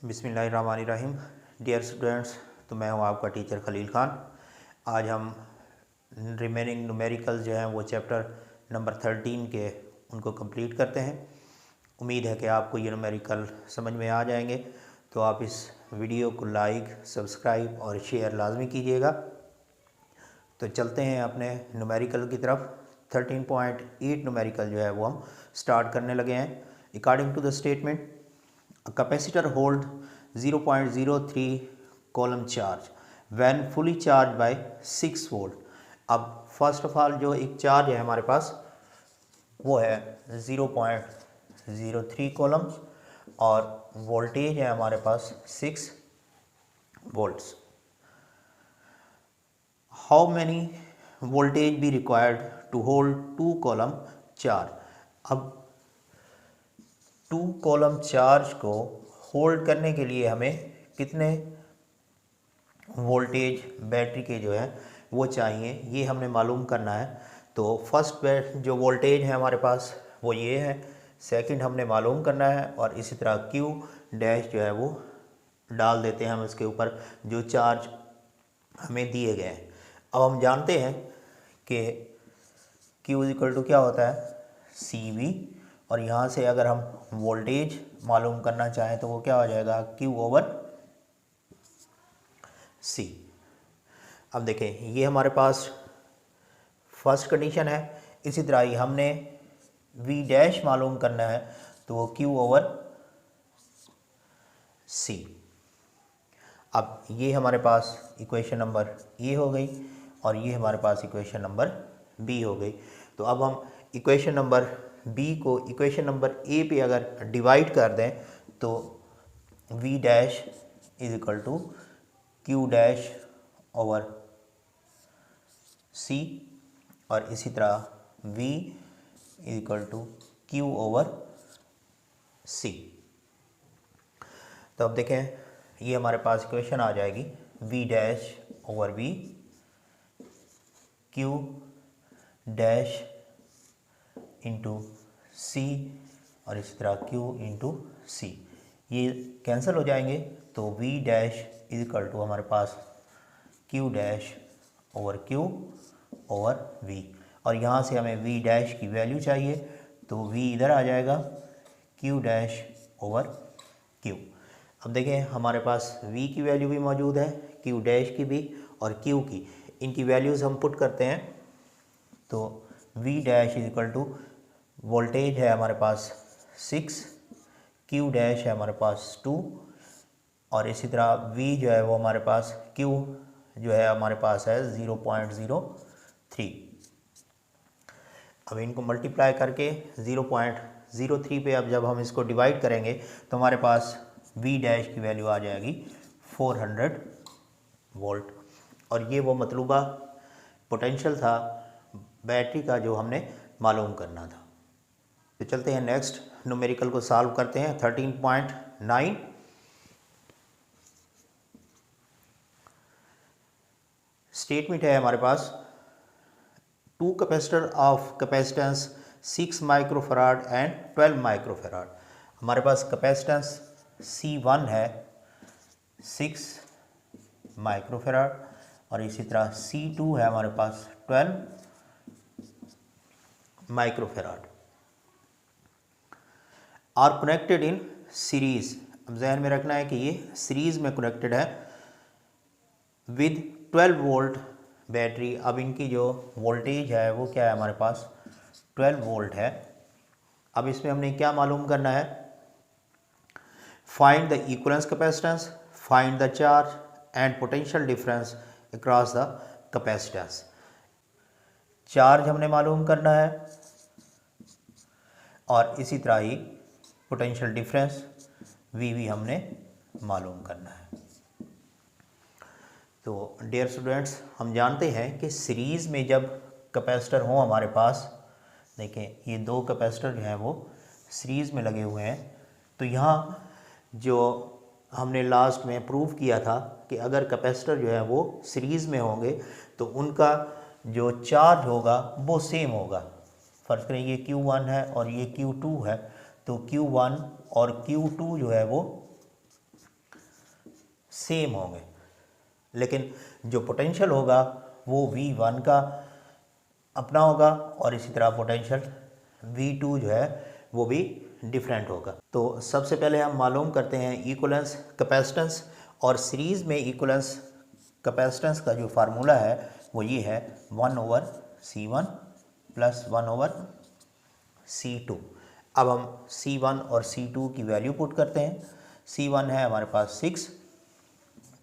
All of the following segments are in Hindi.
बिस्मिल्लाहिर्रहमानिर्रहीम। डियर स्टूडेंट्स, तो मैं हूं आपका टीचर खलील ख़ान। आज हम रिमेनिंग न्यूमेरिकल जो हैं वो चैप्टर नंबर 13 के उनको कंप्लीट करते हैं। उम्मीद है कि आपको ये न्यूमेरिकल समझ में आ जाएंगे, तो आप इस वीडियो को लाइक, सब्सक्राइब और शेयर लाजमी कीजिएगा। तो चलते हैं अपने न्यूमेरिकल की तरफ। 13.8 न्यूमेरिकल जो है वो हम स्टार्ट करने लगे हैं। According to the statement, a capacitor hold 0.03 column charge when fully charged by 6 volt। अब फर्स्ट ऑफ ऑल जो एक चार्ज है हमारे पास वो है 0.03 कॉलम्स और वोल्टेज है हमारे पास 6 volts. How many voltage be required to hold 2 coulomb charge. अब 2 कॉलम चार्ज को होल्ड करने के लिए हमें कितने वोल्टेज बैटरी के जो है वो चाहिए, ये हमने मालूम करना है। तो फर्स्ट जो वोल्टेज है हमारे पास वो ये है, सेकंड हमने मालूम करना है और इसी तरह क्यू डैश जो है वो डाल देते हैं हम इसके ऊपर जो चार्ज हमें दिए गए हैं। अब हम जानते हैं कि क्यू इक्वल टू क्या होता है, सी वी, और यहाँ से अगर हम वोल्टेज मालूम करना चाहें तो वो क्या हो जाएगा, Q ओवर C। अब देखें ये हमारे पास फर्स्ट कंडीशन है। इसी तरह ही हमने V डैश मालूम करना है तो वो Q ओवर C। अब ये हमारे पास इक्वेशन नंबर ए हो गई और ये हमारे पास इक्वेशन नंबर बी हो गई। तो अब हम इक्वेशन नंबर बी को इक्वेशन नंबर ए पे अगर डिवाइड कर दें तो v dash is equal to Q dash over c और इसी तरह v is equal to Q over c। तो अब देखें ये हमारे पास इक्वेशन आ जाएगी v dash over v Q dash into C और इसी तरह Q इंटू सी, ये कैंसिल हो जाएंगे तो V dash is equal to हमारे पास Q dash over Q over V, और यहाँ से हमें V डैश की वैल्यू चाहिए तो V इधर आ जाएगा Q डैश ओवर Q। अब देखें हमारे पास V की वैल्यू भी मौजूद है, Q डैश की भी और Q की, इनकी वैल्यूज़ हम पुट करते हैं तो V dash is equal to voltage है हमारे पास 6, Q डैश है हमारे पास 2 और इसी तरह V जो है वो हमारे पास Q जो है हमारे पास है 0.03। अब इनको मल्टीप्लाई करके 0.03 पे अब जब हम इसको डिवाइड करेंगे तो हमारे पास V डैश की वैल्यू आ जाएगी 400 वोल्ट, और ये वो मतलूबा पोटेंशियल था बैटरी का जो हमने मालूम करना था। तो चलते हैं नेक्स्ट न्यूमेरिकल को सॉल्व करते हैं। 13.9 स्टेटमेंट है हमारे पास, 2 capacitor of capacitance 6 microfarad and 12 microfarad. हमारे पास कैपेसिटेंस C1 है 6 माइक्रोफराड और इसी तरह C2 है हमारे पास 12 microfarad are connected in series. अब जहन में रखना है कि ये सीरीज में कनेक्टेड है विद 12 वोल्ट बैटरी। अब इनकी जो वोल्टेज है वो क्या है हमारे पास 12 वोल्ट है। अब इसमें हमने क्या मालूम करना है, find the equivalence capacitance, find the charge and potential difference across the capacitance. Charge हमने मालूम करना है और इसी तरह ही पोटेंशियल डिफरेंस वी हमने मालूम करना है। तो डियर स्टूडेंट्स, हम जानते हैं कि सीरीज़ में जब कैपेसिटर हो हमारे पास, देखें ये 2 कैपेसिटर जो हैं वो सीरीज़ में लगे हुए हैं, तो यहाँ जो हमने लास्ट में प्रूव किया था कि अगर कैपेसिटर जो है वो सीरीज़ में होंगे तो उनका जो चार्ज होगा वो सेम होगा। फर्ज करें ये Q1 है और ये Q2 है, तो Q1 और Q2 जो है वो सेम होंगे, लेकिन जो पोटेंशियल होगा वो V1 का अपना होगा और इसी तरह पोटेंशियल V2 जो है वो भी डिफरेंट होगा। तो सबसे पहले हम मालूम करते हैं इक्विवेलेंस कैपेसिटेंस, और सीरीज़ में इक्विवेलेंस कैपेसिटेंस का जो फार्मूला है वो ये है 1/C1 + 1/C2। अब हम C1 और C2 की वैल्यू पुट करते हैं। C1 है हमारे पास 6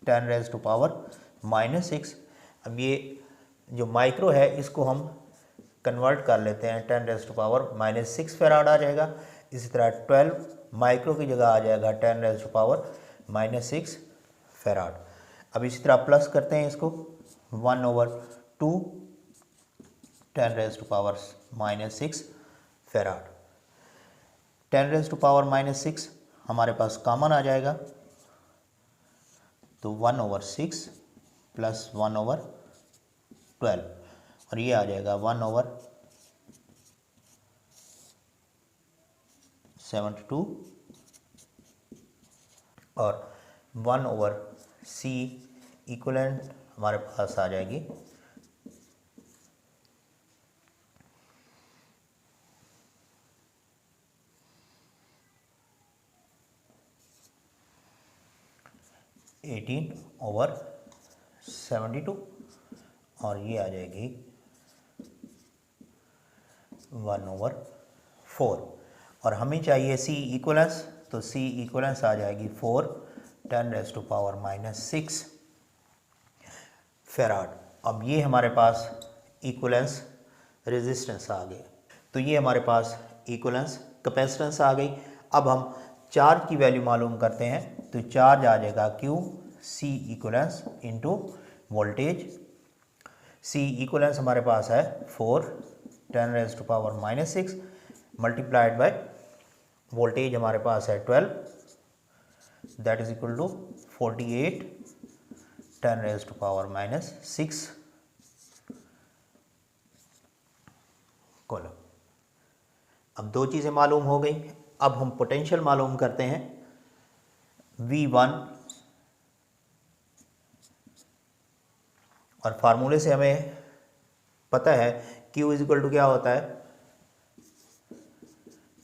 10⁻⁻⁻6। अब ये जो माइक्रो है इसको हम कन्वर्ट कर लेते हैं, 10⁻⁻6 फैराड आ जाएगा। इसी तरह 12 माइक्रो की जगह आ जाएगा 10⁻⁻6 फैराड। अब इसी तरह प्लस करते हैं इसको 1/2 10⁻⁻6 फैराड। 10⁻⁻6 हमारे पास कॉमन आ जाएगा, तो 1/6 + 1/12 और ये आ जाएगा 1/72 और 1/C इक्विवेलेंट हमारे पास आ जाएगी 18/72 और ये आ जाएगी 1/4। और हमें चाहिए C इक्विवेलेंस, तो C इक्विवेलेंस आ जाएगी 4 10⁻⁻6 फैराड। अब ये हमारे पास इक्विवेलेंस रेजिस्टेंस आ गई, तो ये हमारे पास इक्विवेलेंस कैपेसिटेंस आ गई। अब हम चार्ज की वैल्यू मालूम करते हैं, तो चार्ज आ जाएगा Q C equivalence into voltage. C equivalence हमारे पास है 4 10⁻⁻6 मल्टीप्लाइड बाय वोल्टेज हमारे पास है 12, that is equal to 48 10⁻⁻6 coulomb. अब दो चीज़ें मालूम हो गई। अब हम पोटेंशियल मालूम करते हैं। V1 और फार्मूले से हमें पता है Q इज इक्वल टू क्या होता है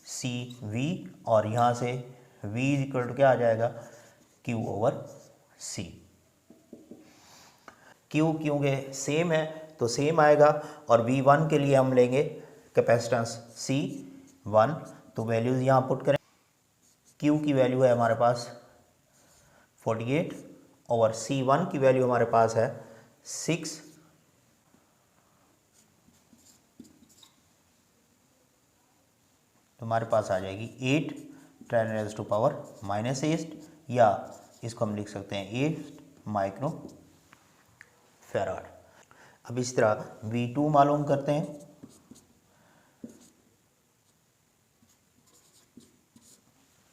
CV, और यहाँ से V इज इक्वल टू क्या आ जाएगा Q/C। Q क्योंकि सेम है तो सेम आएगा, और V1 के लिए हम लेंगे कैपेसिटेंस C1, तो वैल्यूज़ यहाँ पुट करें। Q की वैल्यू है हमारे पास 48 और C1 की वैल्यू हमारे पास है 6, तो हमारे पास आ जाएगी 8 10⁻⁻8, या इसको हम लिख सकते हैं 8 माइक्रो फैराड। अब इस तरह V2 मालूम करते हैं।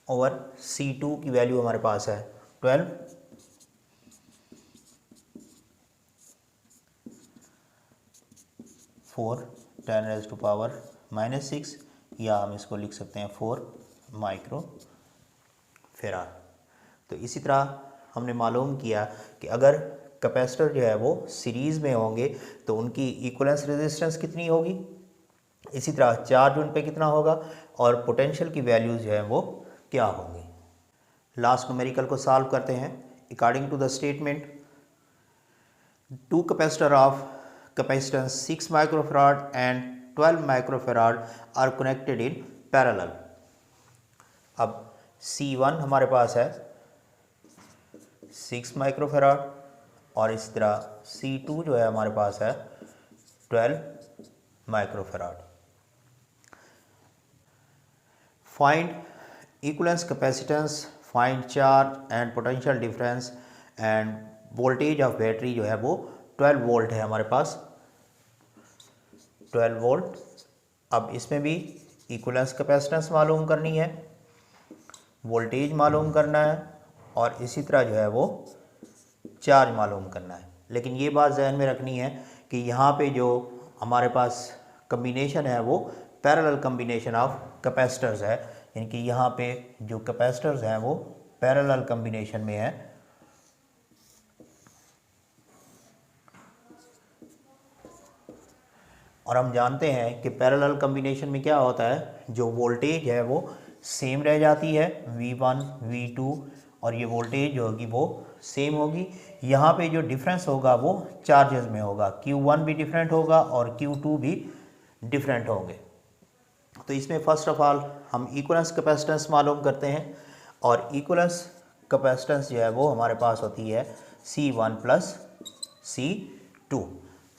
और C2 की वैल्यू हमारे पास है 12, फोर 10⁻⁻6, या हम इसको लिख सकते हैं 4 माइक्रो फैराड। तो इसी तरह हमने मालूम किया कि अगर कैपेसिटर जो है वो सीरीज़ में होंगे तो उनकी इक्विवेलेंस रेजिस्टेंस कितनी होगी, इसी तरह चार्ज उन पे कितना होगा, और पोटेंशियल की वैल्यूज़ जो है वो क्या होंगी। लास्ट न्यूमेरिकल को सॉल्व करते हैं। According to the statement, two capacitor of capacitance 6 microfarad and 12 microfarad are connected in parallel। अब C1 हमारे पास है 6 माइक्रोफेराड और इस तरह C2 जो है हमारे पास है 12 microfarad. Find equivalence capacitance, find charge and potential difference, end voltage of battery जो है वो 12 वोल्ट है हमारे पास, 12 वोल्ट। अब इसमें भी इक्विवेलेंस कैपेसिटेंस मालूम करनी है, वोल्टेज मालूम करना है, और इसी तरह जो है वो चार्ज मालूम करना है। लेकिन ये बात जहन में रखनी है कि यहाँ पे जो हमारे पास कम्बिनेशन है वो पैरेलल कम्बिनेशन ऑफ कैपेसिटर्स है, यानी कि यहाँ पे जो कैपेसिटर्स हैं वो पैरेलल कम्बिनेशन में है। और हम जानते हैं कि पैरेलल कम्बिनेशन में क्या होता है, जो वोल्टेज है वो सेम रह जाती है, V1 V2, और ये वोल्टेज जो होगी वो सेम होगी। यहाँ पे जो डिफरेंस होगा वो चार्जेस में होगा, Q1 भी डिफरेंट होगा और Q2 भी डिफरेंट होंगे। तो इसमें फर्स्ट ऑफ ऑल हम इक्विवेलेंस कैपेसिटेंस मालूम करते हैं, और इक्विवेलेंस कैपेसिटेंस जो है वो हमारे पास होती है C1 प्लस C2।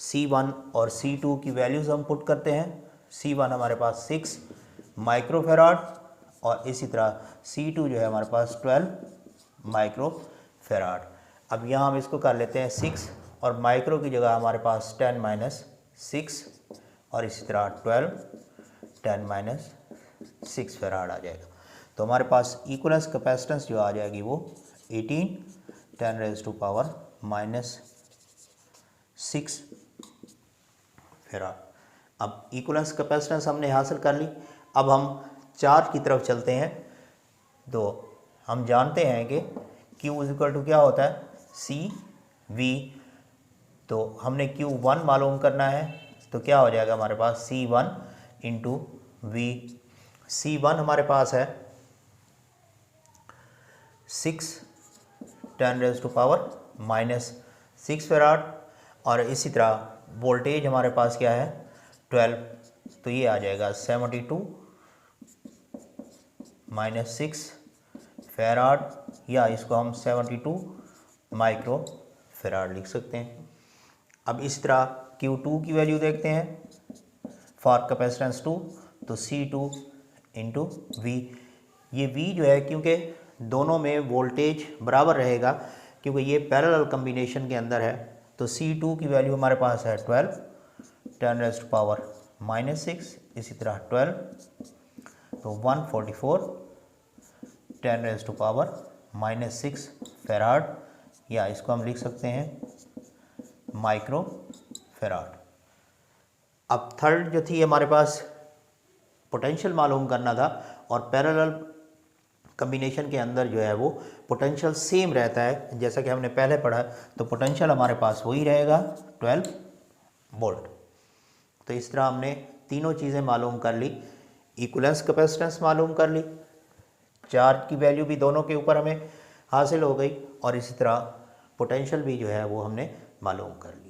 C1 और C2 की वैल्यूज़ हम पुट करते हैं। C1 हमारे पास 6 माइक्रोफेराड, और इसी तरह C2 जो है हमारे पास 12 माइक्रोफेराड। अब यहाँ हम इसको कर लेते हैं 6, और माइक्रो की जगह हमारे पास 10 माइनस 6, और इसी तरह 12 10 माइनस 6 फेराड आ जाएगा। तो हमारे पास इक्विवेलेंस कैपेसिटेंस जो आ जाएगी वो 18 10 raise to power minus 6 farad. अब इक्विवेलेंस कैपेसिटेंस हमने हासिल कर ली। अब हम चार्ज की तरफ चलते हैं। तो हम जानते हैं कि Q इज इक्वल टू क्या होता है, CV। तो हमने Q1 मालूम करना है, तो क्या हो जाएगा हमारे पास C1 इंटू V। C1 हमारे पास है 6 10 raise to power minus 6 farad, और इसी तरह वोल्टेज हमारे पास क्या है 12, तो ये आ जाएगा 72 माइनस 6 फेराड, या इसको हम 72 माइक्रो फेराड लिख सकते हैं। अब इस तरह Q2 की वैल्यू देखते हैं फॉर कैपेसिटेंस 2, तो C2 इंटू V। ये V जो है क्योंकि दोनों में वोल्टेज बराबर रहेगा, क्योंकि ये पैरेलल कम्बिनेशन के अंदर है, तो C2 की वैल्यू हमारे पास है 12 10 रेज़ टू पावर माइनस 6, इसी तरह 12, तो 144 10 raise to power minus 6 farad, या इसको हम लिख सकते हैं माइक्रो फेराड। अब थर्ड जो थी हमारे पास पोटेंशियल मालूम करना था, और पैरेलल कम्बिनेशन के अंदर जो है वो पोटेंशियल सेम रहता है, जैसा कि हमने पहले पढ़ा, तो पोटेंशियल हमारे पास वही रहेगा 12 वोल्ट। तो इस तरह हमने तीनों चीज़ें मालूम कर ली, इक्विवेलेंस कैपेसिटेंस मालूम कर ली, चार्ज की वैल्यू भी दोनों के ऊपर हमें हासिल हो गई, और इसी तरह पोटेंशियल भी जो है वो हमने मालूम कर ली।